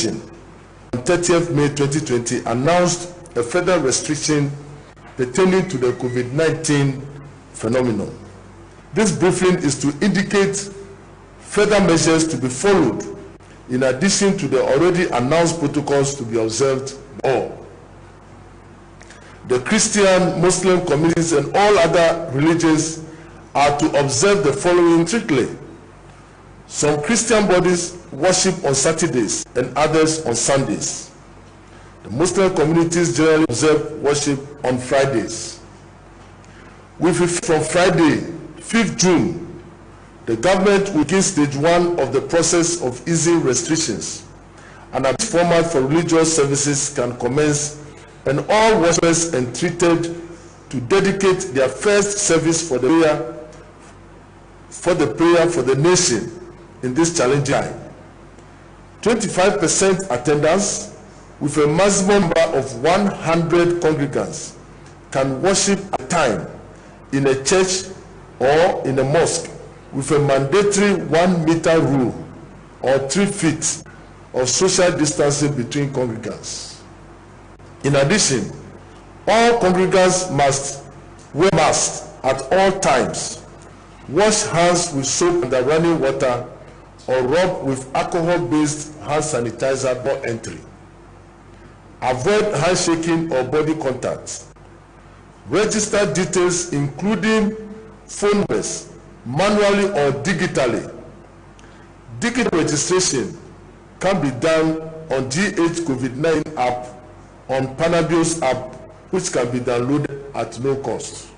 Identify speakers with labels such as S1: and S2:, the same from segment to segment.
S1: on 30th May 2020 announced a further restriction pertaining to the COVID-19 phenomenon. This briefing is to indicate further measures to be followed in addition to the already announced protocols to be observed by all. The Christian, Muslim communities and all other religions are to observe the following strictly. Some Christian bodies worship on Saturdays and others on Sundays. The Muslim communities generally observe worship on Fridays. With effect from Friday, 5th June, the government will begin stage 1 of the process of easing restrictions, and a format for religious services can commence, and all worshippers entreated to dedicate their first service for the prayer for the nation in this challenging time. 25% attendance with a maximum number of 100 congregants can worship at a time in a church or in a mosque with a mandatory 1 meter rule or 3 feet of social distancing between congregants. In addition, all congregants must wear masks at all times, wash hands with soap and running water, or rub with alcohol-based hand sanitizer before entry. Avoid handshaking or body contact. Register details including phone numbers, manually or digitally. Digital registration can be done on GH COVID-19 app, on Panabio's app, which can be downloaded at no cost.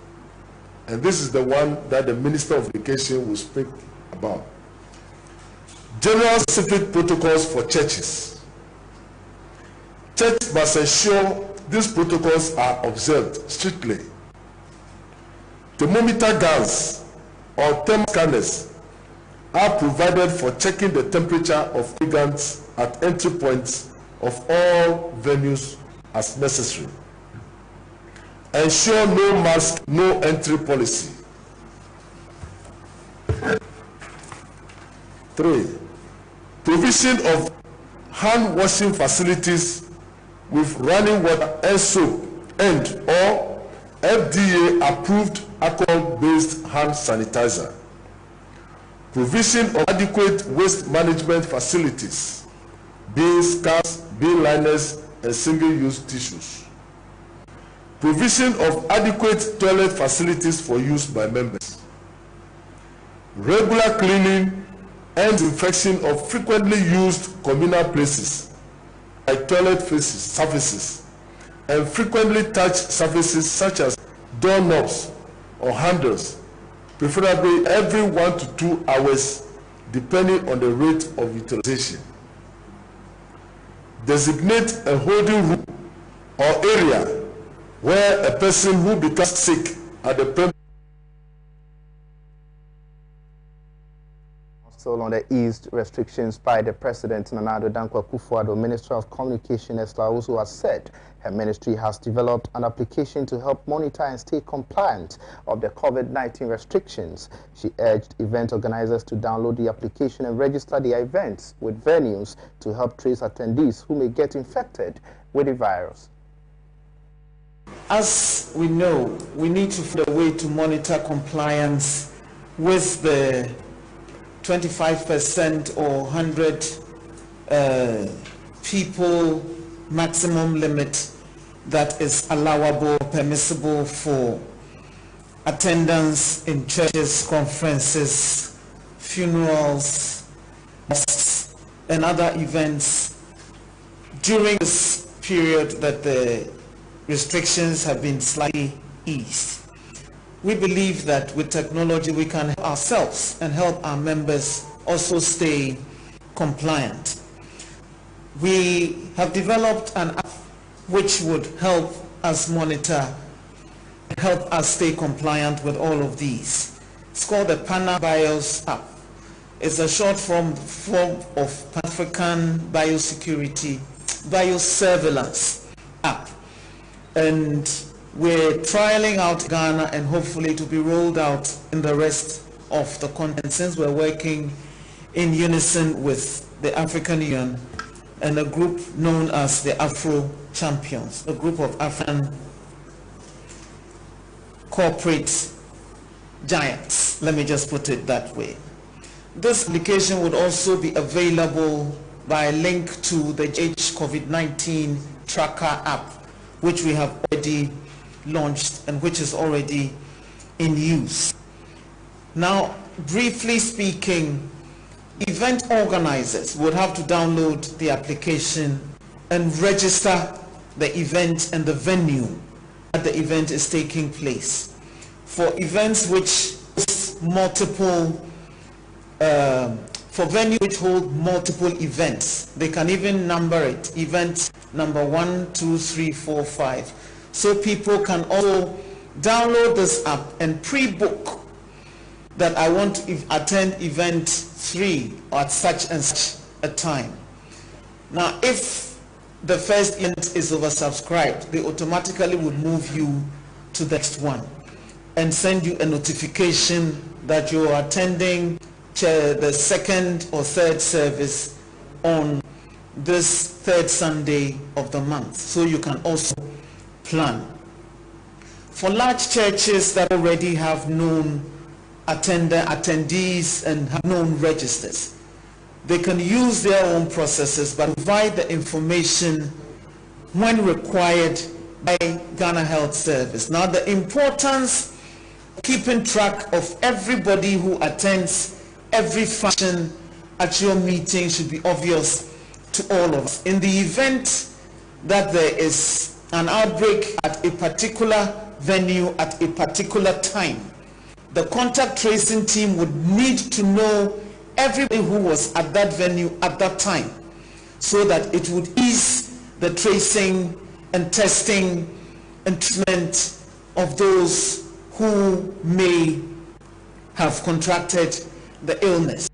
S1: And this is the one that the Minister of Education will speak about. General specific protocols for churches. Churches must ensure these protocols are observed strictly. Thermometer guns or thermal scanners are provided for checking the temperature of congregants at entry points of all venues as necessary. Ensure no mask, no entry policy. 3. Provision of hand washing facilities with running water and soap and or FDA approved alcohol-based hand sanitizer. Provision of adequate waste management facilities, bins, cans, bin liners, and single-use tissues. Provision of adequate toilet facilities for use by members. Regular cleaning and disinfection of frequently used communal places like toilet surfaces and frequently touched surfaces such as doorknobs or handles, preferably every 1 to 2 hours depending on the rate of utilization. Designate a holding room or area where a person who becomes sick at the premises.
S2: Still on the eased restrictions by the President, Nana Addo Dankwa Akufo-Addo, Minister of Communication, Esther also has said her ministry has developed an application to help monitor and stay compliant of the COVID-19 restrictions. She urged event organizers to download the application and register their events with venues to help trace attendees who may get infected with the virus.
S3: As we know, we need to find a way to monitor compliance with the 25% or 100 people maximum limit that is allowable, permissible for attendance in churches, conferences, funerals, mosques, and other events during this period that the restrictions have been slightly eased. We believe that with technology we can help ourselves and help our members also stay compliant. We have developed an app which would help us monitor, help us stay compliant with all of these. It's called the Panabio's app. It's a short form of Pan-African Biosecurity, Biosurveillance app. And we're trialing out Ghana and hopefully to be rolled out in the rest of the continent, since we're working in unison with the African Union and a group known as the Afro Champions, a group of African corporate giants. Let me just put it that way. This application would also be available by a link to the COVID-19 tracker app, which we have already launched and which is already in use. Now, briefly speaking, event organizers would have to download the application and register the event and the venue that the event is taking place. For events which host multiple, for venues which hold multiple events, they can even number it, event number 1, 2, 3, 4, 5. So people can also download this app and pre-book that I want to attend event 3 at such and such a time. Now, if the first event is oversubscribed, they automatically would move you to the next one and send you a notification that you're attending the second or third service on this third Sunday of the month. So you can also plan. For large churches that already have known attendees and have known registers, they can use their own processes but provide the information when required by Ghana Health Service. Now, the importance of keeping track of everybody who attends every function at your meeting should be obvious to all of us. In the event that there is an outbreak at a particular venue at a particular time, the contact tracing team would need to know everybody who was at that venue at that time, so that it would ease the tracing and testing and treatment of those who may have contracted the illness.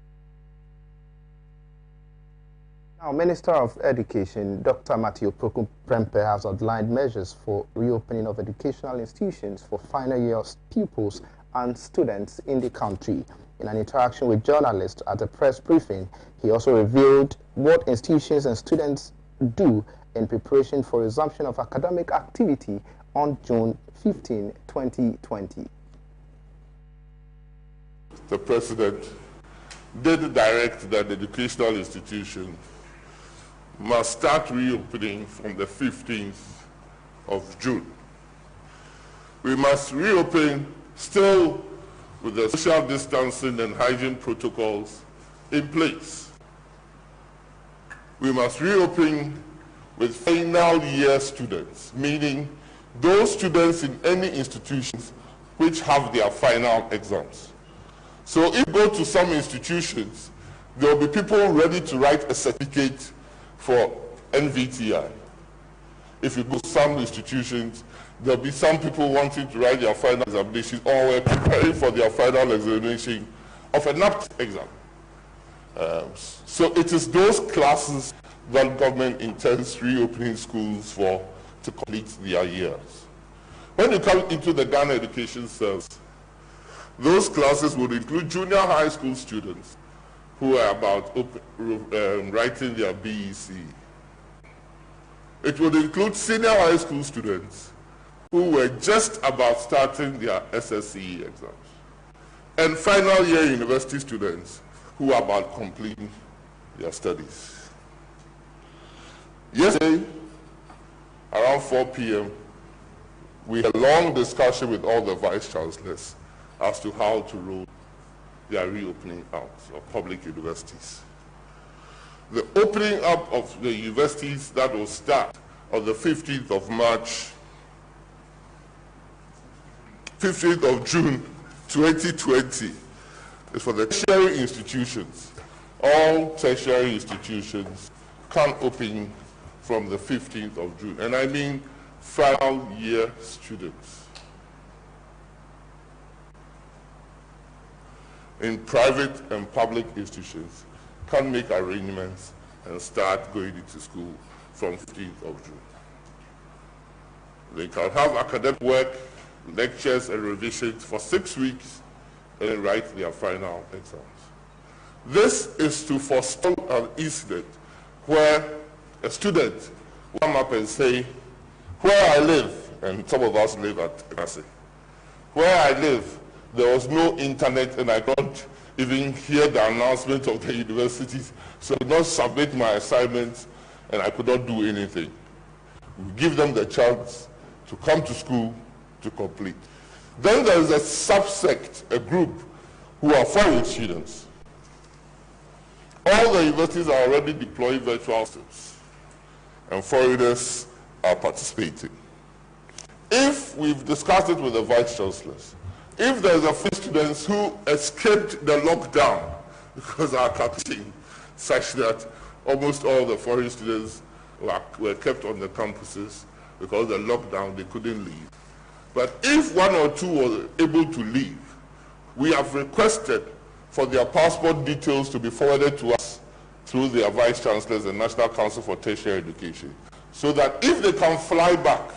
S2: Now, Minister of Education, Dr. Matthew Prempe, has outlined measures for reopening of educational institutions for final year pupils and students in the country. In an interaction with journalists at a press briefing, he also revealed what institutions and students do in preparation for resumption of academic activity on June 15, 2020.
S1: The President did direct that the educational institution must start reopening from the 15th of June. We must reopen still with the social distancing and hygiene protocols in place. We must reopen with final year students, meaning those students in any institutions which have their final exams. So if you go to some institutions, there will be people ready to write a certificate for NVTI. If you go to some institutions, there will be some people wanting to write their final examination or were preparing for their final examination of a NAPT exam. So it is those classes that government intends reopening schools for to complete their years. When you come into the Ghana Education Service, those classes would include junior high school students who are about writing their BEC. It would include senior high school students who were just about starting their SSCE exams, and final year university students who are about completing their studies. Yesterday, around 4 p.m., we had a long discussion with all the vice chancellors as to how to roll their reopening out of public universities. The opening up of the universities that will start on the 15th of March, 15th of June 2020 is for the tertiary institutions. All tertiary institutions can open from the 15th of June, and I mean final year students. In private and public institutions can make arrangements and start going into school from 15th of June. They can have academic work, lectures and revisions for 6 weeks and then write their final exams. This is to forestall an incident where
S4: a student will come up and say, where I live, and some of us live at Kasi, where I live, there was no internet and I don't even hear the announcement of the universities, so I did not submit my assignments and I could not do anything. We give them the chance to come to school to complete. Then there is a subsect, a group, who are foreign students. All the universities are already deploying virtual systems, and foreigners are participating. If we've discussed it with the vice chancellors, if there's a few students who escaped the lockdown because our calculation such that almost all the foreign students were kept on the campuses because of the lockdown, they couldn't leave. But if one or two were able to leave, we have requested for their passport details to be forwarded to us through their vice chancellors and National Council for Tertiary Education, so that if they can fly back,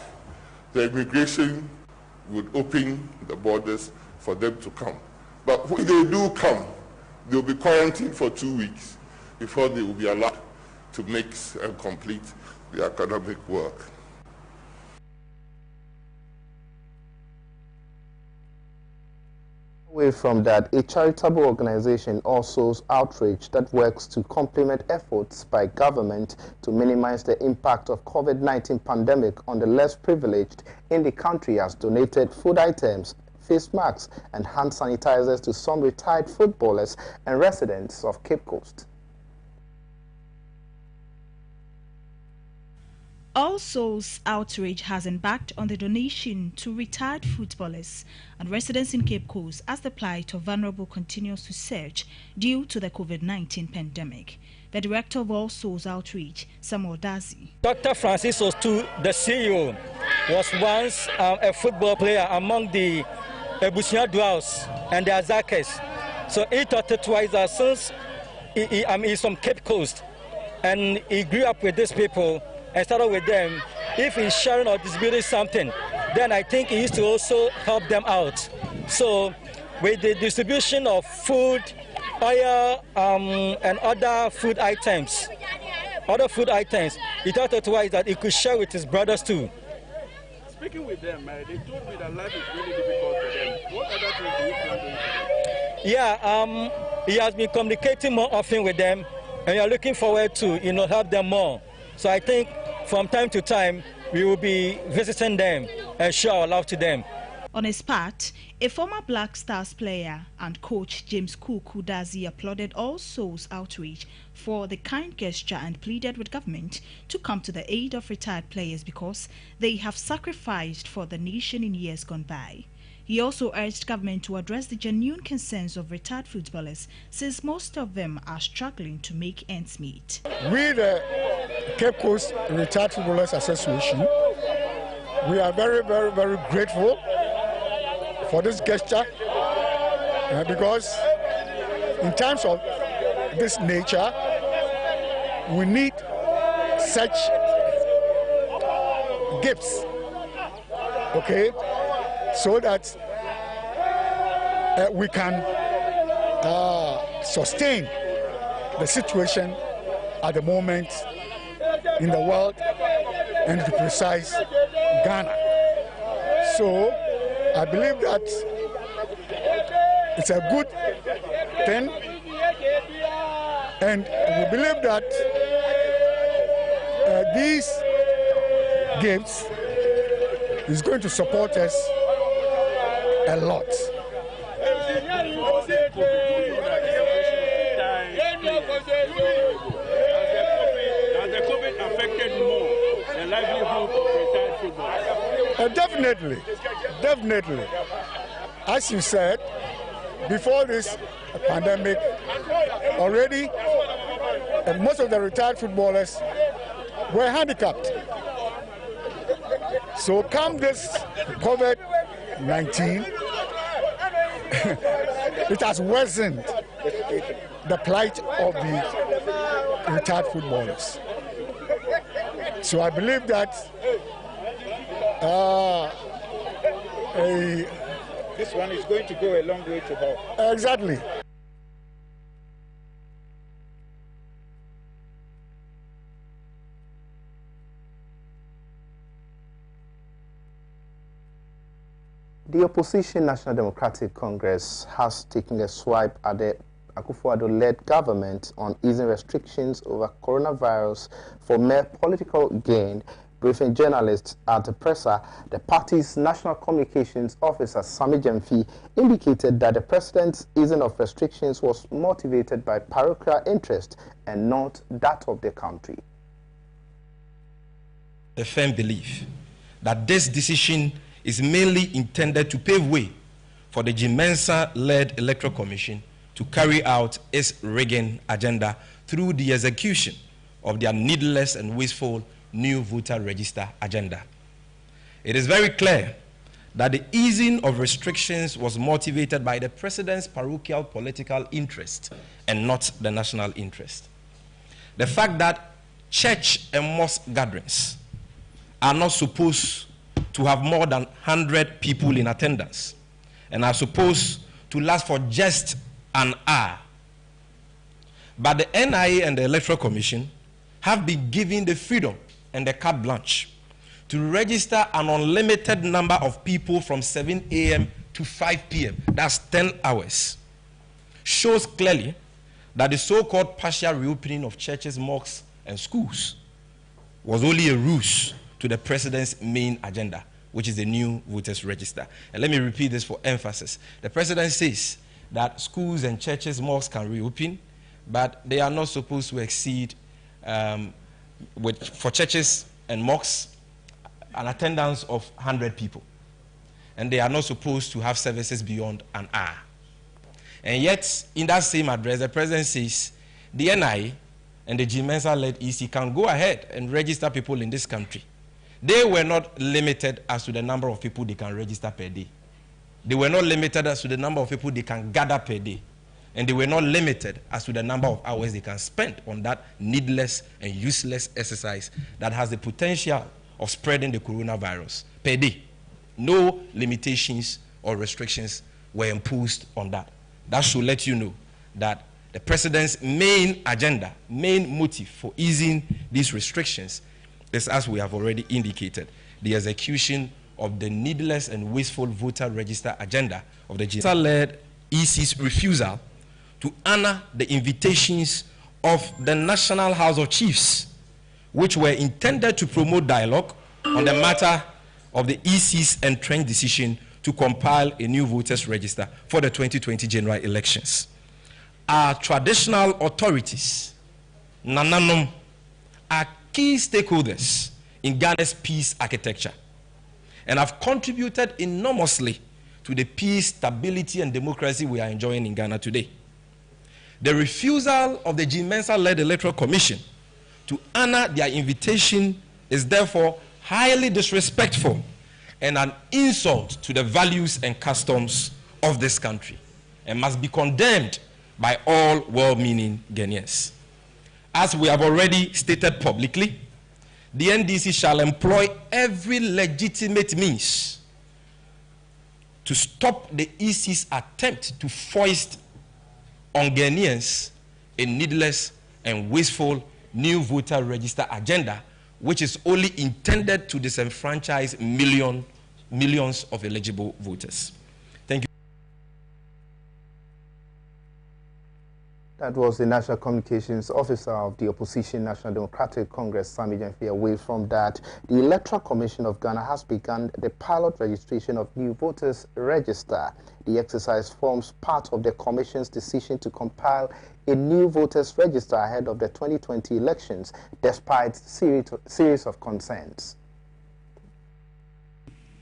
S4: the immigration would open the borders for them to come. But when they do come, they'll be quarantined for 2 weeks before they will be allowed to make and complete the academic work.
S2: Away from that, a charitable organization, All Souls Outreach, that works to complement efforts by government to minimize the impact of COVID-19 pandemic on the less privileged in the country, has donated food items, face masks and hand sanitizers to some retired footballers and residents of Cape Coast.
S5: All Souls Outreach has embarked on the donation to retired footballers and residents in Cape Coast as the plight of vulnerable continues to surge due to the COVID-19 pandemic. The director of All Souls Outreach, Samuel Dazi.
S6: Dr. Francis Ostu, the CEO, was once a football player among the Ebusia Dwells and the Azakes. So he thought it twice that since he's from Cape Coast and he grew up with these people and started with them, if he's sharing or distributing something, then I think he used to also help them out. So with the distribution of food, oil, and other food items, he thought it twice that he could share with his brothers too.
S7: Speaking with them, they told me that life is really difficult for them. What other things do you plan to do for them?
S6: Yeah, he has been communicating more often with them, and we are looking forward to, help them more. So I think from time to time, we will be visiting them and show our love to them.
S5: On his part, a former Black Stars player and coach, James Kudazi, applauded All Souls Outreach for the kind gesture and pleaded with government to come to the aid of retired players because they have sacrificed for the nation in years gone by. He also urged government to address the genuine concerns of retired footballers, since most of them are struggling to make ends meet.
S8: We, the Cape Coast Retired Footballers Association, we are very, very, very grateful for this gesture because in times of this nature, we need such gifts, okay, so that we can sustain the situation at the moment in the world, and to be precise, Ghana. So I believe that it's a good thing, and we believe that these gifts is going to support us a lot.
S7: Has the COVID affected more the livelihood of retired footballers?
S8: Definitely. As you said, before this pandemic, already most of the retired footballers were handicapped. So come this COVID-19, it has worsened the plight of the retired footballers. So I believe that
S7: this one is going to go a long way to help.
S8: Exactly.
S2: The opposition National Democratic Congress has taken a swipe at the Akufo-Addo-led government on easing restrictions over coronavirus for mere political gain. Briefing journalists at the presser, the party's National Communications Officer, Sami Jemfi, indicated that the president's easing of restrictions was motivated by parochial interest and not that of the country.
S9: A firm belief that this decision is mainly intended to pave way for the Jimensa-led Electoral Commission to carry out its rigging agenda through the execution of their needless and wasteful new voter register agenda. It is very clear that the easing of restrictions was motivated by the president's parochial political interest and not the national interest. The fact that church and mosque gatherings are not supposed to have more than 100 people in attendance and are supposed to last for just an hour. But the NIA and the Electoral Commission have been given the freedom and the carte blanche to register an unlimited number of people from 7 a.m. to 5 p.m. That's 10 hours. Shows clearly that the so-called partial reopening of churches, mosques, and schools was only a ruse to the president's main agenda, which is the new voters register. And let me repeat this for emphasis. The president says that schools and churches, mosques can reopen, but they are not supposed to exceed, for churches and mosques, an attendance of 100 people. And they are not supposed to have services beyond an hour. And yet, in that same address, the president says the NIA and the Jimensa-led EC can go ahead and register people in this country. They were not limited as to the number of people they can register per day. They were not limited as to the number of people they can gather per day. And they were not limited as to the number of hours they can spend on that needless and useless exercise that has the potential of spreading the coronavirus per day. No limitations or restrictions were imposed on that. That should let you know that the president's main agenda, main motive for easing these restrictions is, as we have already indicated, the execution of the needless and wasteful voter register agenda of the Jimensa-led EC's refusal to honor the invitations of the National House of Chiefs, which were intended to promote dialogue on the matter of the EC's entrenched decision to compile a new voters register for the 2020 general elections. Our traditional authorities, Nananom, are key stakeholders in Ghana's peace architecture and have contributed enormously to the peace, stability, and democracy we are enjoying in Ghana today. The refusal of the Jimensa-led Electoral Commission to honor their invitation is therefore highly disrespectful and an insult to the values and customs of this country and must be condemned by all well-meaning Ghanaians. As we have already stated publicly, the NDC shall employ every legitimate means to stop the EC's attempt to foist on Ghanaians a needless and wasteful new voter register agenda, which is only intended to disenfranchise millions of eligible voters. Thank you.
S2: That was the National Communications Officer of the opposition National Democratic Congress, Sami Jemfi. Away from that, the Electoral Commission of Ghana has begun the pilot registration of new voters register. The exercise forms part of the Commission's decision to compile a new voters register ahead of the 2020 elections, despite series of concerns.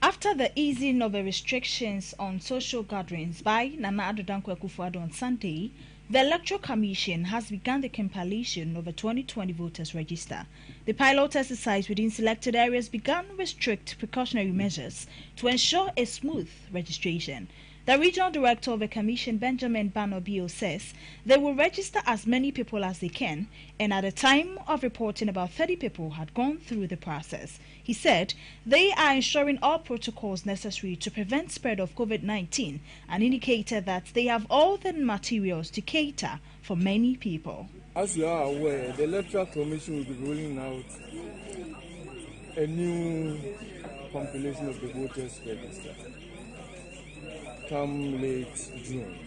S5: After the easing of the restrictions on social gatherings by Nana Addo Dankwa Akufo-Addo on Sunday, the Electoral Commission has begun the compilation of a 2020 voters register. The pilot exercise within selected areas began with strict precautionary measures to ensure a smooth registration. The regional director of the commission, Benjamin Banobio, says they will register as many people as they can, and at the time of reporting, about 30 people had gone through the process. He said they are ensuring all protocols necessary to prevent spread of COVID-19 and indicated that they have all the materials to cater for many people.
S10: As you are aware, the Electoral Commission will be rolling out a new compilation of the voters register. come late June.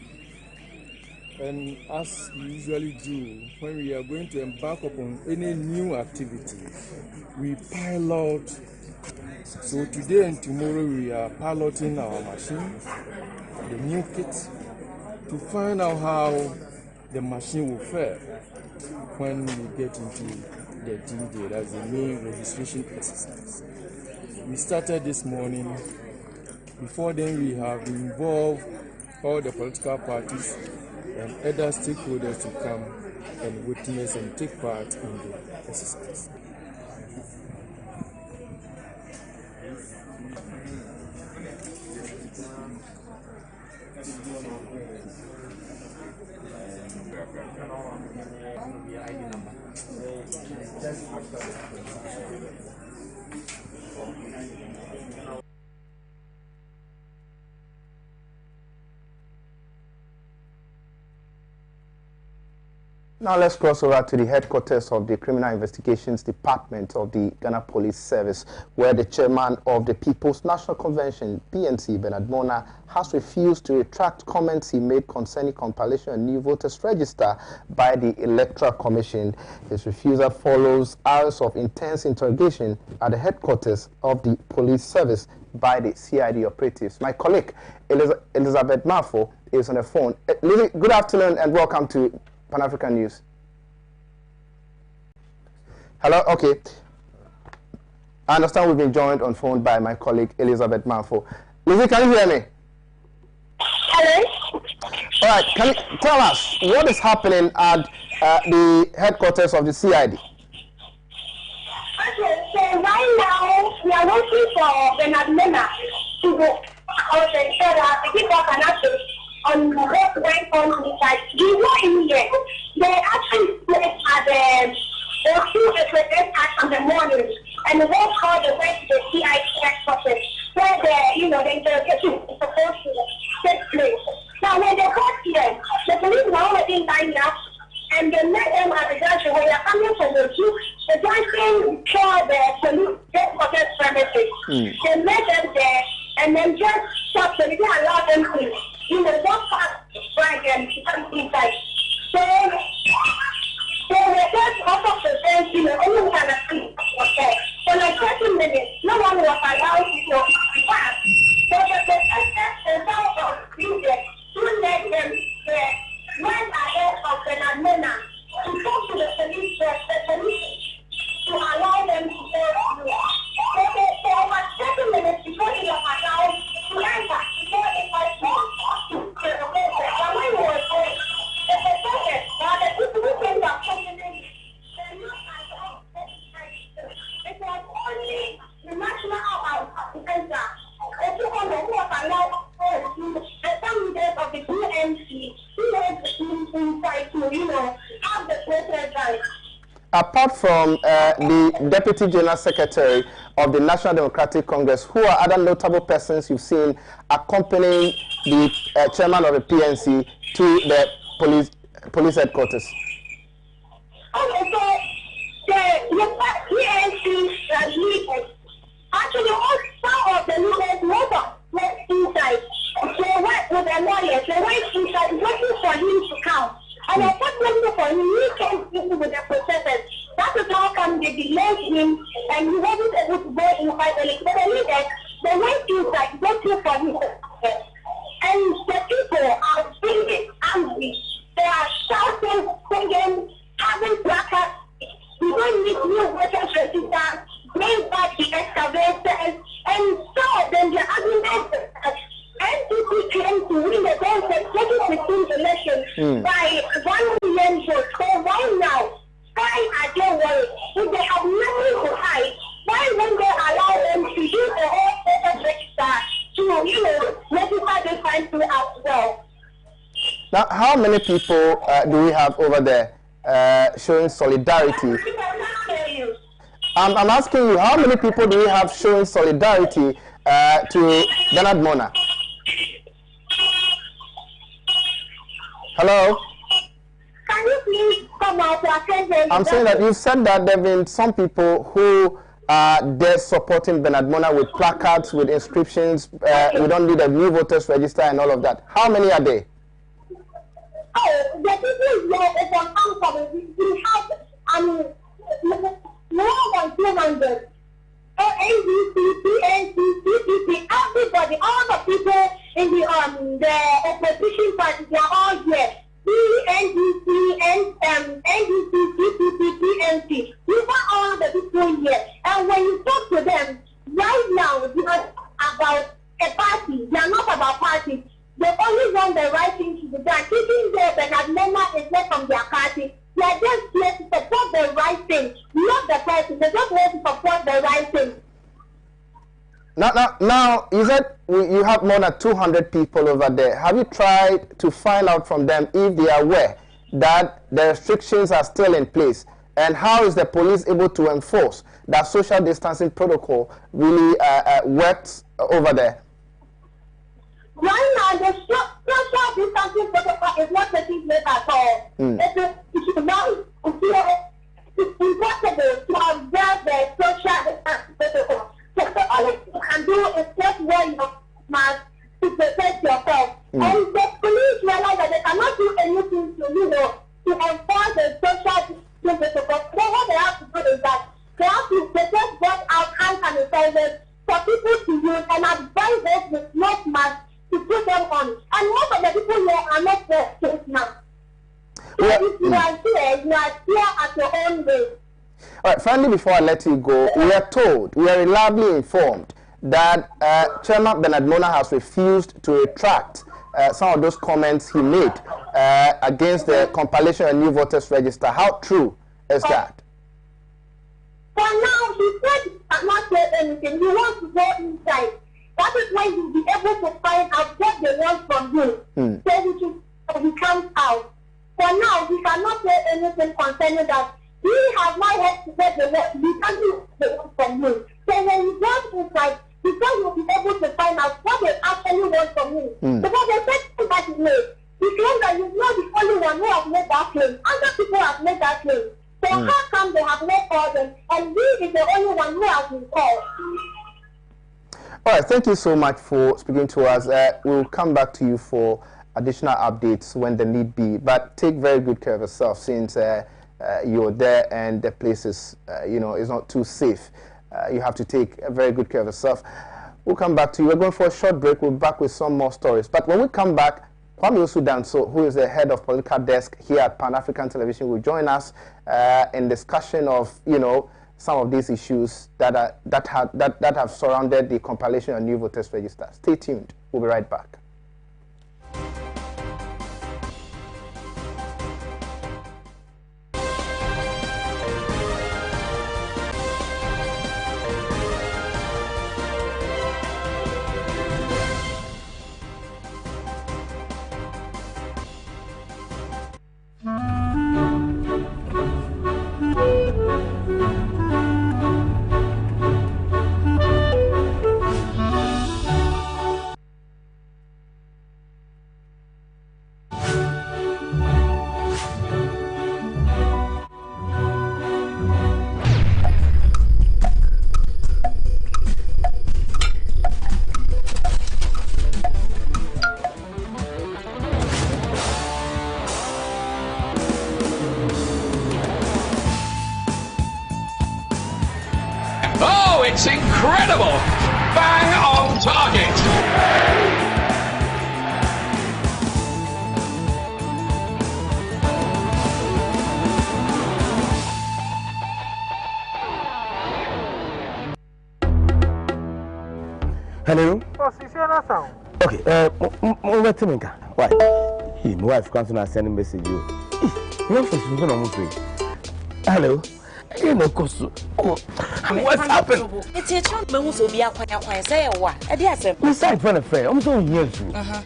S10: And as we usually do, when we are going to embark upon any new activities, we pilot. So today and tomorrow we are piloting our machines, the new kit, to find out how the machine will fare when we get into the D-Day, that's the main registration exercise. We started this morning. Before then, we have involved all the political parties and other stakeholders to come and witness and take part in the exercise.
S2: Now let's cross over to the headquarters of the Criminal Investigations Department of the Ghana Police Service, where the chairman of the People's National Convention, PNC, Bernard Mona, has refused to retract comments he made concerning compilation of new voters register by the Electoral Commission. His refusal follows hours of intense interrogation at the headquarters of the Police Service by the CID operatives. My colleague, Elizabeth Mafo, is on the phone. Lily, good afternoon and welcome to Pan-African News. Hello, okay. I understand we've been joined on phone by my colleague Elizabeth Mafo. Lizzie, can you hear me?
S11: Hello.
S2: All right, can you tell us what is happening at the headquarters of the CID?
S11: Okay, so right now we are waiting for Bernard Mona to go out and tell us to give us an update on what went on inside. We were in here. They actually placed at the two attacks in the morning, and one called the went to the CID headquarters where the interrogation is supposed to take place. Now when they got here, the police were already lined up, and they met them at the junction where they are coming from the zoo. The junction saw the police headquarters premises. They met them there, and then just stopped, so they didn't allow them to just pass right and to come inside. So they were just out of the fence, only kind of thing was there. For like 30 minutes, no one was allowed to pass. So the sound of music to let them went ahead of Bernard Mona to talk to the police, to allow them to go through. So for over 30 minutes before they were allowed to enter, before they had to
S2: Apart from the Deputy General Secretary of the National Democratic Congress, who are other notable persons you've seen accompanying the chairman of the PNC to the police headquarters?
S11: Okay, so the PNC leaders, actually some of the leaders went inside. They went with their lawyers, they went inside waiting for him to come. And I kept waiting for him, he came with the processes. That is how come they delayed him and he wasn't able to go inside the league. But the leaders, they went inside waiting for him. And the people are feeling angry. They are shouting, singing, having placards. We don't need new voters register, bring back the excavators, and some of them, the argument that NPP claimed to win the 2016 election by 1 million votes. So why now? Why are they worried? If they have nothing to hide, why won't they allow them to use the whole voters register to, register this country as well?
S2: Now, how many people do we have over there showing solidarity? I'm asking you, how many people do we have showing solidarity to Bernard Mona? Hello?
S11: Can you please come out to attend?
S2: I'm saying that you said that there have been some people who they're supporting Bernard Mona with placards, with inscriptions. We don't need a new voters register and all of that. How many are they?
S11: Oh, the people here is uncomfortable. We have more than 200. NDC, PNC, CPP, everybody, all the people in the opposition party, they are all here. NDC, NDC, CPP, PNC. We want all the people here. And when you talk to them, right now, they are about a party. They are not about parties. They only want the right thing to be done. Keeping there, Bernard Mona is not from their party. They are just here to support the right thing, not the person. They just want to support the right thing.
S2: Now, you said you have more than 200 people over there. Have you tried to find out from them if they are aware that the restrictions are still in place? And how is the police able to enforce that social distancing protocol really works over there?
S11: Right now, the social distancing protocol is not taking place at all. It's not impossible to observe the social distancing protocol. So all you can do is just wear your mask to protect yourself. And the police realize that they cannot do anything to enforce the social distancing protocol. So what they have to do is that they have to protect both our hand sanitizers for people to use and advise us with not masks to put them on. And most of the people here are not there now. So if you are here at your own way.
S2: All right, finally, before I let you go, we are reliably informed that Chairman Bernard Mona has refused to retract some of those comments he made against the compilation of new voters register. How true is that?
S11: For now, he said he cannot say anything. He wants to go inside. That is why you'll be able to find out what they want from him. So he comes out. For now, he cannot say anything concerning that. He has not had to get the work. He can't do the work from him. So when he goes inside, he said he'll be able to find out what they actually want from him. Because they said that he made. He claims that he's not the only one who has made that claim. Other people have made that claim. So how come they have not called him? And he is the only one who has been called.
S2: All right, thank you so much for speaking to us. We'll come back to you for additional updates when the need be. But take very good care of yourself since you're there and the place is, is not too safe. You have to take very good care of yourself. We'll come back to you. We're going for a short break. We'll be back with some more stories. But when we come back, Kwame Osudanso, who is the head of political desk here at Pan-African Television, will join us in discussion of, some of these issues that have surrounded the compilation of new voters register. Stay tuned. We'll be right back.
S12: It's incredible! Bang on target!
S13: Hello?
S14: Oh, Sisiana sound.
S13: Okay, why? My wife comes and send a message you. Hello? What's happened?
S15: It's a child who be a quiet say what?
S13: We signed for a fair. I'm so young. My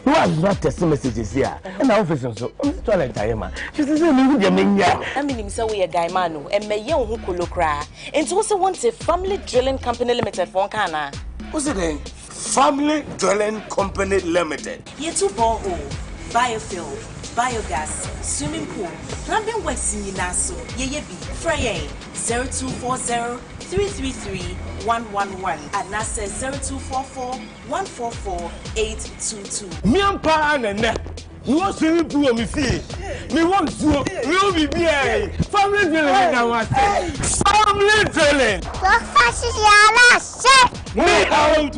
S13: wife is not testing messages here. And our officer so I'm trying to tell man. She says, I
S15: mean, so we a guy man and may young who could look right. And also wants a family drilling company limited for Kana.
S13: What's it name? Family Drilling Company Limited.
S15: Ye too borehole, biofuel, biogas, swimming pool, plumbing works in Yinaso, Yeyebi, Freya, 0240-333-111, and NASA 0244-144-822.
S13: Miampa and no swimming pool me fee. Me want to will be here. Family drilling now. Family drilling. Me out with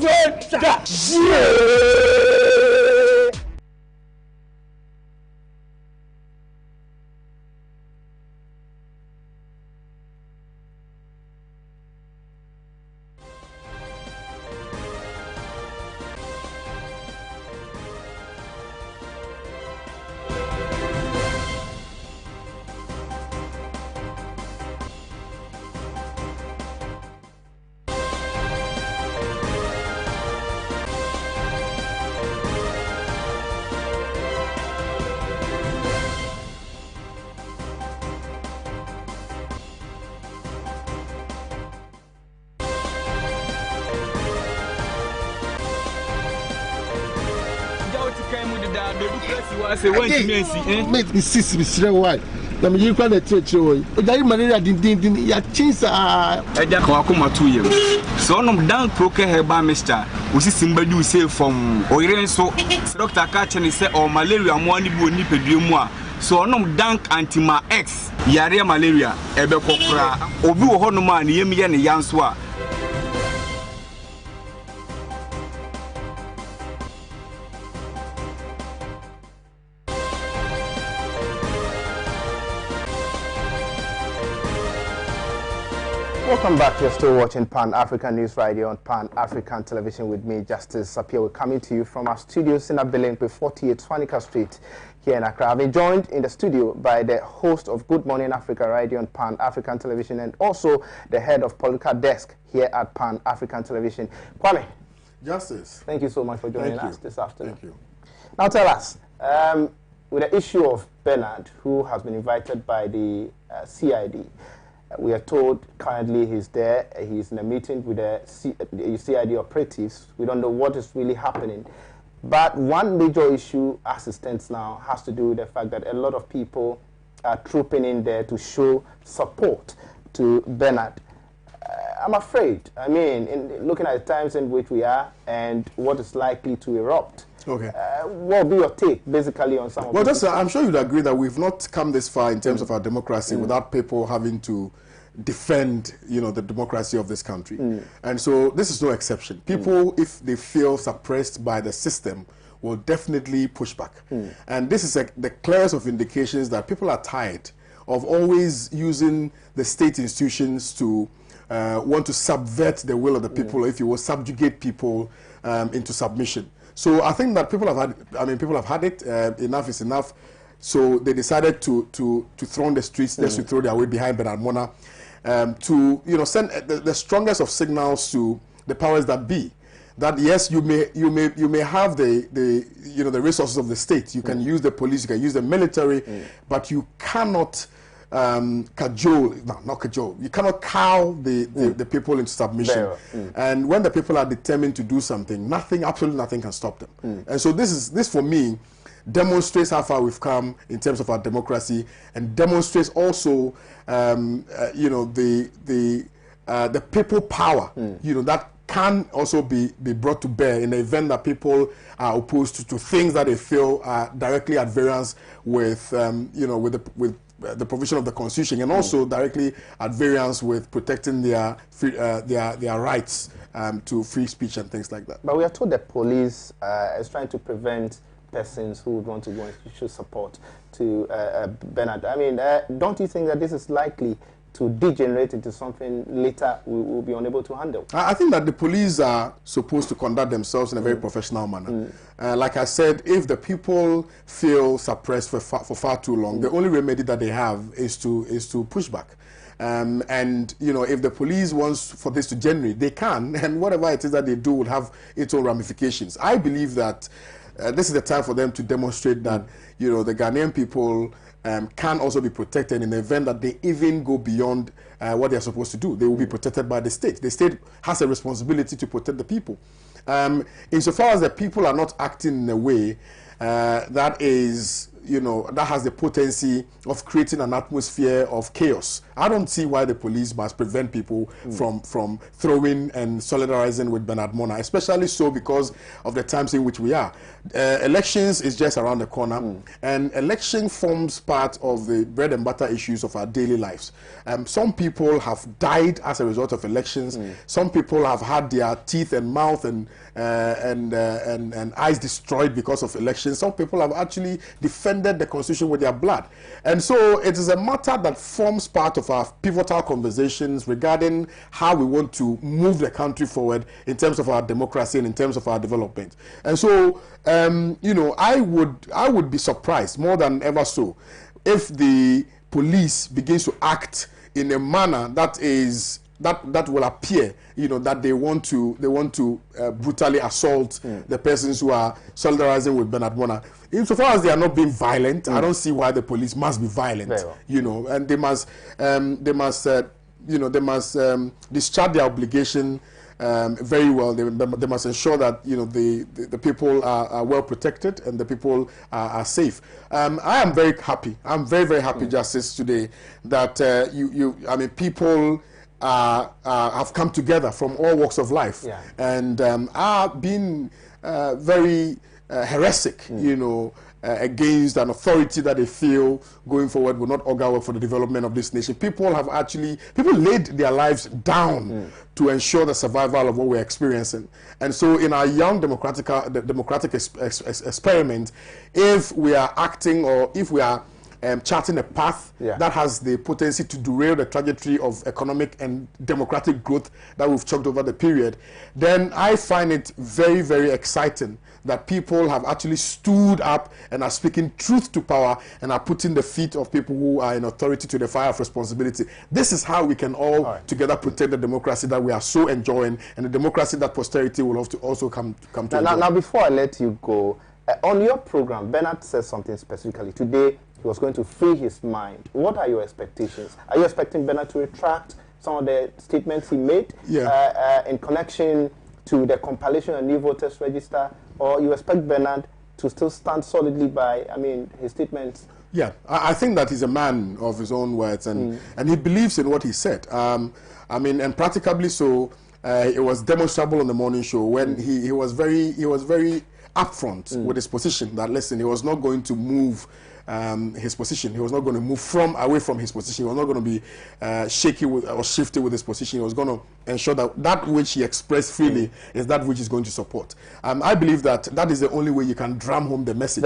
S14: make me see Mr. White. The medical literature, the malaria didn't ya chase a Kawakuma 2 years. So, no down proke her by Mr. We see somebody say from Oiren so Dr. Katchen said, or malaria, one nipedumwa. So, no dank anti my ex, Yarea malaria, Ebe Kokra, Obu Honoma, Yemian Yanswa.
S2: Welcome back. You're still watching Pan-African News Radio on Pan-African Television with me, Justice Appiah. We're coming to you from our studios in Abilinkwe, 48 Swanika Street here in Accra. I've been joined in the studio by the host of Good Morning Africa Radio on Pan-African Television and also the head of political desk here at Pan-African Television. Kwame.
S1: Justice.
S2: Thank you so much for joining us this afternoon.
S1: Thank you.
S2: Now tell us, with the issue of Bernard, who has been invited by the CID, we are told currently he's there. He's in a meeting with the CID operatives. We don't know what is really happening. But one major issue, as it stands now, has to do with the fact that a lot of people are trooping in there to show support to Bernard. I'm afraid, I mean, looking at the times in which we are and what is likely to erupt,
S1: okay.
S2: What will be your take, basically, on some of
S1: this? Well, I'm sure you'd agree that we've not come this far in terms of our democracy without people having to defend, the democracy of this country. And so this is no exception. People, if they feel suppressed by the system, will definitely push back. And this is the clearest of indications that people are tired of always using the state institutions to want to subvert the will of the people, if you will, subjugate people into submission. So I think that people have had it. Enough is enough. So they decided to throng the streets, just to throw their weight behind Bernard Mona, to send the strongest of signals to the powers that be. That yes, you may have the resources of the state. You can use the police, you can use the military, but you cannot cajole. No, not cajole. You cannot cow the people into submission. And when the people are determined to do something, absolutely nothing can stop them. And so this for me demonstrates how far we've come in terms of our democracy, and demonstrates also the people power that can also be brought to bear in the event that people are opposed to things that they feel are directly at variance with the provision of the Constitution, and also directly at variance with protecting their rights to free speech and things like that.
S2: But we are told that police is trying to prevent persons who would want to go and show support to Bernard. I mean, don't you think that this is likely to degenerate into something later we will be unable to handle?
S1: I think that the police are supposed to conduct themselves in a very professional manner. Like I said, if the people feel suppressed for far too long, the only remedy that they have is to push back. And if the police wants for this to generate, they can, and whatever it is that they do will have its own ramifications. I believe that this is the time for them to demonstrate that the Ghanaian people can also be protected in the event that they even go beyond what they are supposed to do. They will be protected by the state. The state has a responsibility to protect the people. Insofar as the people are not acting in a way that is
S16: that has the potency of creating an atmosphere of chaos. I don't see why the police must prevent people from throwing and solidarizing with Bernard Mona, especially so because of the times in which we are. Elections is just around the corner, and election forms part of the bread and butter issues of our daily lives. Some people have died as a result of elections. Some people have had their teeth and mouth and eyes destroyed because of elections. Some people have actually defended the Constitution with their blood. And so it is a matter that forms part of our pivotal conversations regarding how we want to move the country forward in terms of our democracy and in terms of our development. And so, I would be surprised more than ever so if the police begins to act in a manner that will appear, that they want to brutally assault the persons who are solidarizing with Bernard Mona. Insofar as they are not being violent, I don't see why the police must be violent. And they must discharge their obligation very well. They must ensure that the people are well protected and the people are safe. I am very happy. I'm very, very happy, Justice, today that people have come together from all walks of life and are being very heroic, against an authority that they feel going forward will not augur well for the development of this nation. People laid their lives down to ensure the survival of what we're experiencing. And so in our young democratic experiment, if we are acting or if we are charting a path that has the potency to derail the trajectory of economic and democratic growth that we've chalked over the period, then I find it very, very exciting that people have actually stood up and are speaking truth to power and are putting the feet of people who are in authority to the fire of responsibility. This is how we can all together protect the democracy that we are so enjoying, and the democracy that posterity will have to also come to enjoy.
S2: Now, before I let you go, on your program, Bernard says something specifically. Today, he was going to free his mind. What are your expectations? Are you expecting Bernard to retract some of the statements he made in connection to the compilation of new voters register, or you expect Bernard to still stand solidly by, his statements?
S16: Yeah, I think that he's a man of his own words, and he believes in what he said. And practically so, it was demonstrable on the morning show when he was very upfront with his position that, listen, he was not going to move his position. He was not going to move away from his position. He was not going to be shaky or shifty with his position. He was going to ensure that which he expressed freely is that which he's going to support. I believe that is the only way you can drum home the message.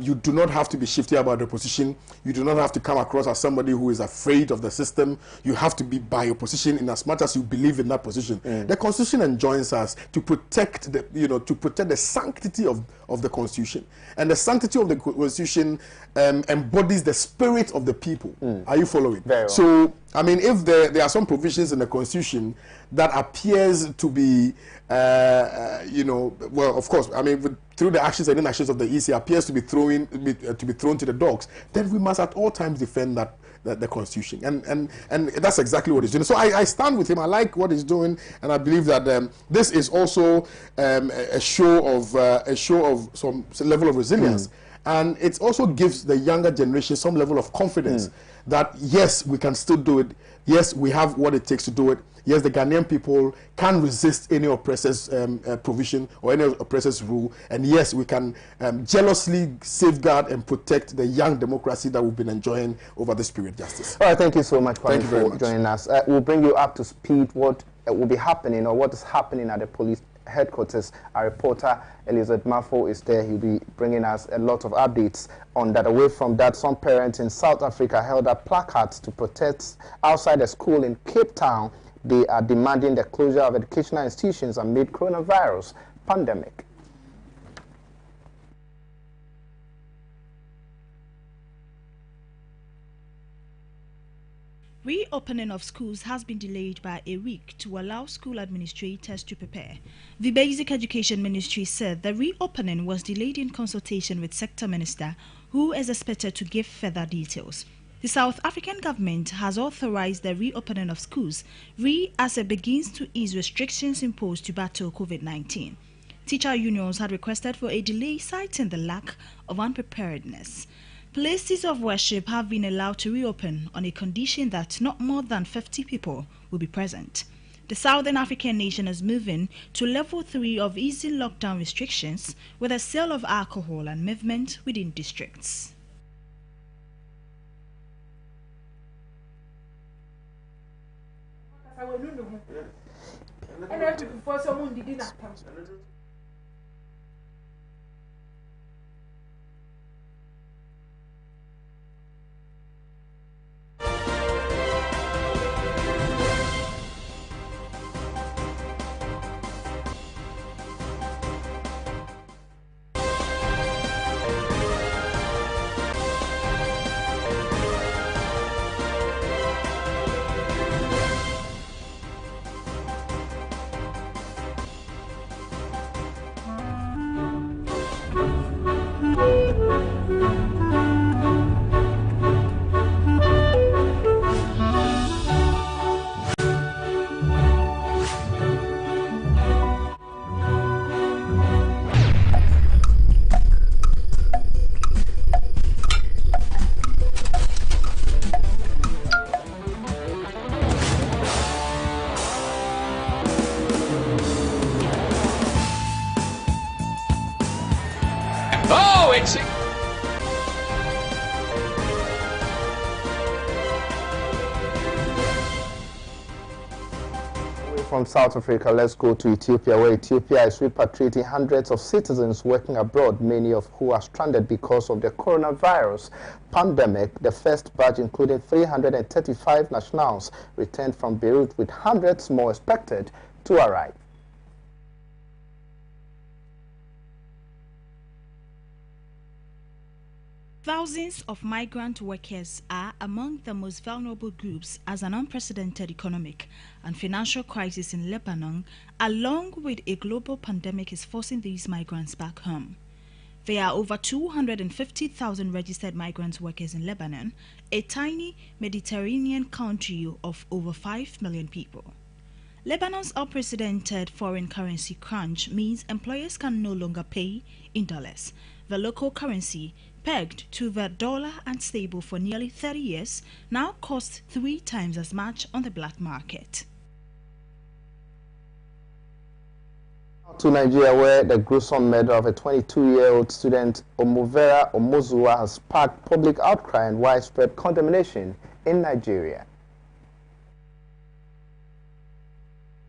S16: You do not have to be shifty about the position. You do not have to come across as somebody who is afraid of the system. You have to be by your position in as much as you believe in that position. The Constitution enjoins us to protect the sanctity of the Constitution, and the sanctity of the Constitution embodies the spirit of the people. Are you following? So, if there are some provisions in the Constitution that appears to be, well, of course, through the actions and inactions of the EC appears to be thrown to the dogs, then we must at all times defend the Constitution, and that's exactly what he's doing. So I stand with him. I like what he's doing, and I believe that this is also a show of some level of resilience, and it also gives the younger generation some level of confidence that yes, we can still do it. Yes, we have what it takes to do it. Yes, the Ghanaian people can resist any oppressor's provision or any oppressor's rule. And yes, we can jealously safeguard and protect the young democracy that we've been enjoying over this period, Justice.
S2: All right, thank you so much,
S16: Thank you very much.
S2: joining us. We'll bring you up to speed what will be happening or what is happening at the police headquarters. Our reporter, Elizabeth Mafo, is there. He'll be bringing us a lot of updates on that. Away from that, some parents in South Africa held up placards to protest outside a school in Cape Town. They are demanding the closure of educational institutions amid coronavirus pandemic.
S5: Reopening of schools has been delayed by a week to allow school administrators to prepare. The Basic Education Ministry said the reopening was delayed in consultation with Sector Minister, who is expected to give further details. The South African government has authorized the reopening of schools as it begins to ease restrictions imposed to battle COVID-19. Teacher unions had requested for a delay, citing the lack of unpreparedness. Places of worship have been allowed to reopen on a condition that not more than 50 people will be present. The Southern African nation is moving to level 3 of easing lockdown restrictions with a sale of alcohol and movement within districts.
S12: Oh, it's...
S2: From South Africa, let's go to Ethiopia, where Ethiopia is repatriating hundreds of citizens working abroad, many of who are stranded because of the coronavirus pandemic. The first batch included 335 nationals returned from Beirut, with hundreds more expected to arrive.
S5: Thousands of migrant workers are among the most vulnerable groups as an unprecedented economic and financial crisis in Lebanon, along with a global pandemic, is forcing these migrants back home. There are over 250,000 registered migrant workers in Lebanon, a tiny Mediterranean country of over 5 million people. Lebanon's unprecedented foreign currency crunch means employers can no longer pay in dollars. The local currency, pegged to the dollar and stable for nearly 30 years, now costs 3 times as much on the black market.
S2: To Nigeria, where the gruesome murder of a 22-year-old student, Omovera Omozuwa, has sparked public outcry and widespread condemnation in Nigeria.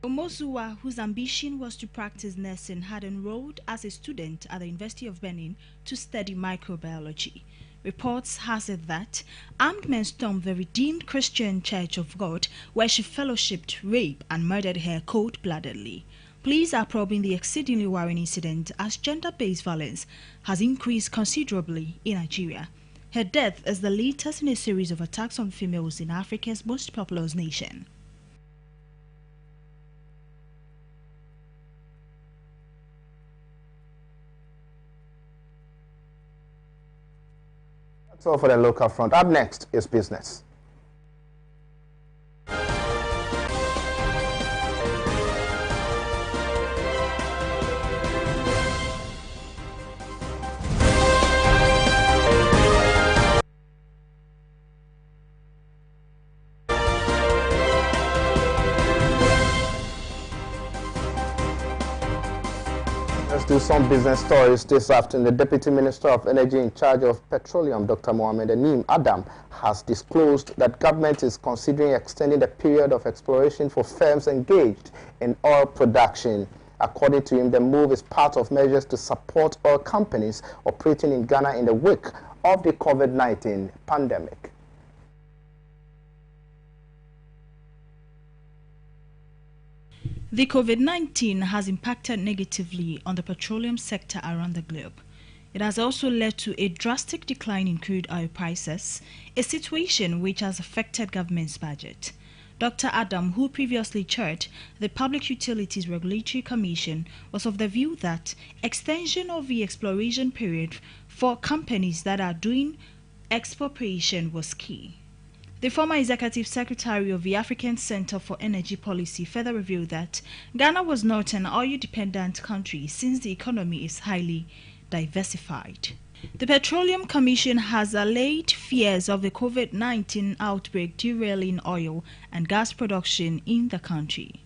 S5: Omozuwa, whose ambition was to practice nursing, had enrolled as a student at the University of Benin to study microbiology. Reports has it that armed men stormed the Redeemed Christian Church of God, where she fellowshipped, raped, and murdered her cold-bloodedly. Police are probing the exceedingly worrying incident as gender-based violence has increased considerably in Nigeria. Her death is the latest in a series of attacks on females in Africa's most populous nation.
S2: That's all for the local front. Up next is business. Let's do some business stories this afternoon. The Deputy Minister of Energy in charge of Petroleum, Dr. Mohamed Anim Adam, has disclosed that government is considering extending the period of exploration for firms engaged in oil production. According to him, the move is part of measures to support oil companies operating in Ghana in the wake of the COVID-19 pandemic.
S5: The COVID-19 has impacted negatively on the petroleum sector around the globe. It has also led to a drastic decline in crude oil prices, a situation which has affected government's budget. Dr. Adam, who previously chaired the Public Utilities Regulatory Commission, was of the view that extension of the exploration period for companies that are doing expropriation was key. The former executive secretary of the African Center for Energy Policy further revealed that Ghana was not an oil-dependent country since the economy is highly diversified. The Petroleum Commission has allayed fears of the COVID-19 outbreak derailing oil and gas production in the country.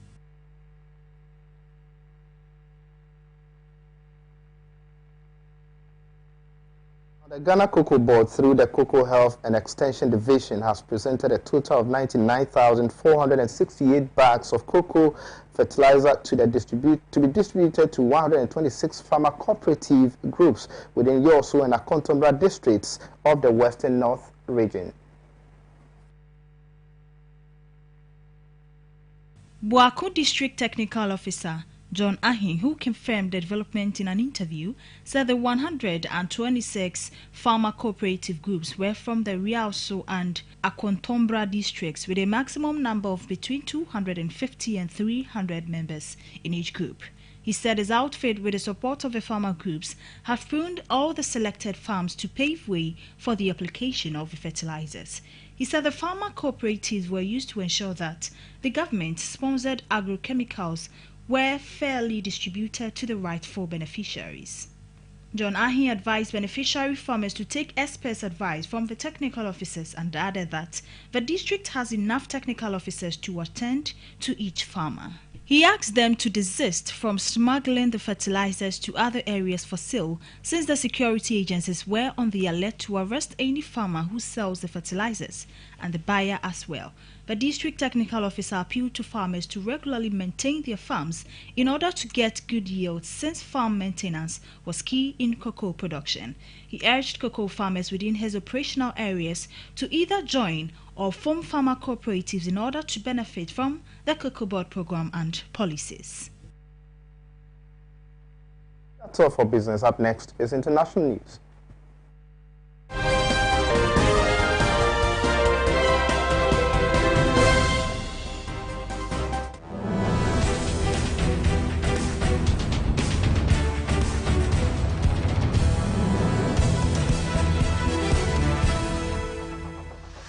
S2: The Ghana Cocoa Board, through the Cocoa Health and Extension Division, has presented a total of 99,468 bags of cocoa fertilizer to be distributed to 126 farmer cooperative groups within Yosu and Akontombra districts of the Western North region.
S5: Buaku District Technical Officer John Ahin, who confirmed the development in an interview, said the 126 farmer cooperative groups were from the Riauso and Akontombra districts with a maximum number of between 250 and 300 members in each group. He said his outfit, with the support of the farmer groups, have pruned all the selected farms to pave way for the application of the fertilizers. He said the farmer cooperatives were used to ensure that the government-sponsored agrochemicals were fairly distributed to the rightful beneficiaries. John Ahin advised beneficiary farmers to take experts' advice from the technical officers and added that the district has enough technical officers to attend to each farmer. He asked them to desist from smuggling the fertilizers to other areas for sale, since the security agencies were on the alert to arrest any farmer who sells the fertilizers and the buyer as well. The district technical officer appealed to farmers to regularly maintain their farms in order to get good yields, since farm maintenance was key in cocoa production. He urged cocoa farmers within his operational areas to either join or form farmer cooperatives in order to benefit from the Cocoa Board program and policies.
S2: That's all for business. Up next is international news.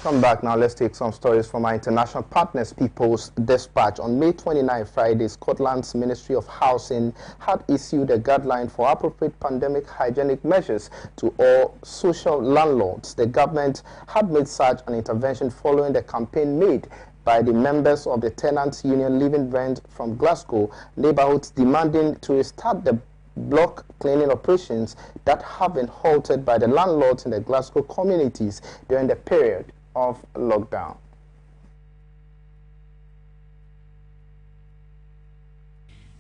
S2: Come back now. Let's take some stories from our international partners. People's Dispatch. On May 29, Friday, Scotland's Ministry of Housing had issued a guideline for appropriate pandemic hygienic measures to all social landlords. The government had made such an intervention following the campaign made by the members of the Tenants Union Living Rent from Glasgow neighborhoods demanding to restart the block cleaning operations that have been halted by the landlords in the Glasgow communities during the period of lockdown.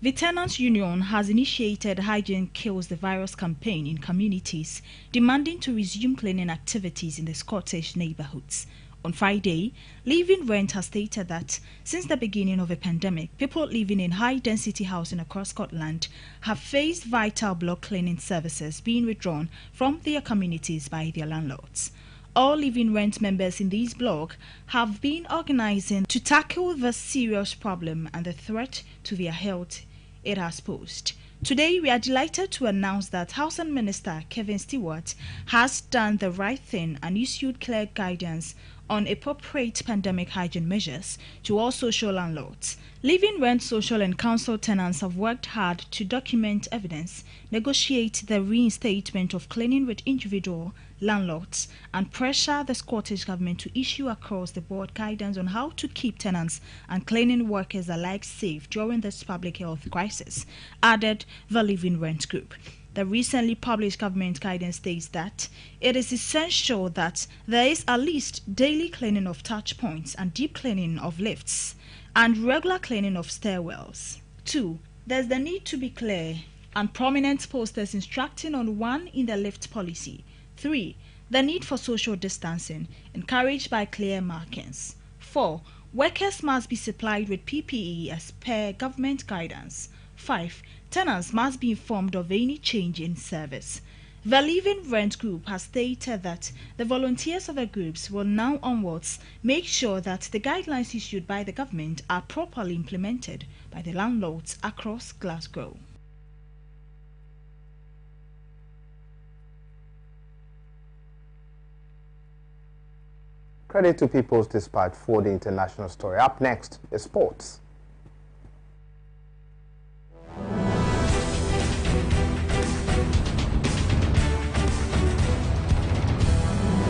S5: The Tenants Union has initiated Hygiene Kills the Virus campaign in communities, demanding to resume cleaning activities in the Scottish neighbourhoods. On Friday, Living Rent has stated that since the beginning of the pandemic, people living in high-density housing across Scotland have faced vital block cleaning services being withdrawn from their communities by their landlords. All Living Rent members in this block have been organising to tackle the serious problem and the threat to their health it has posed. Today, we are delighted to announce that Housing Minister Kevin Stewart has done the right thing and issued clear guidance on appropriate pandemic hygiene measures to all social landlords. Living Rent social and council tenants have worked hard to document evidence, negotiate the reinstatement of cleaning with individual landlords, and pressure the Scottish Government to issue across-the-board guidance on how to keep tenants and cleaning workers alike safe during this public health crisis, added the Living Rent group. The recently published government guidance states that it is essential that there is at least daily cleaning of touch points and deep cleaning of lifts and regular cleaning of stairwells. 2. There's the need to be clear and prominent posters instructing on one in the lift policy. 3. The need for social distancing, encouraged by clear markings. 4. Workers must be supplied with PPE as per government guidance. 5. Tenants must be informed of any change in service. The Living Rent group has stated that the volunteers of the groups will now onwards make sure that the guidelines issued by the government are properly implemented by the landlords across Glasgow.
S2: Credit to People's Dispatch for the international story. Up next is sports.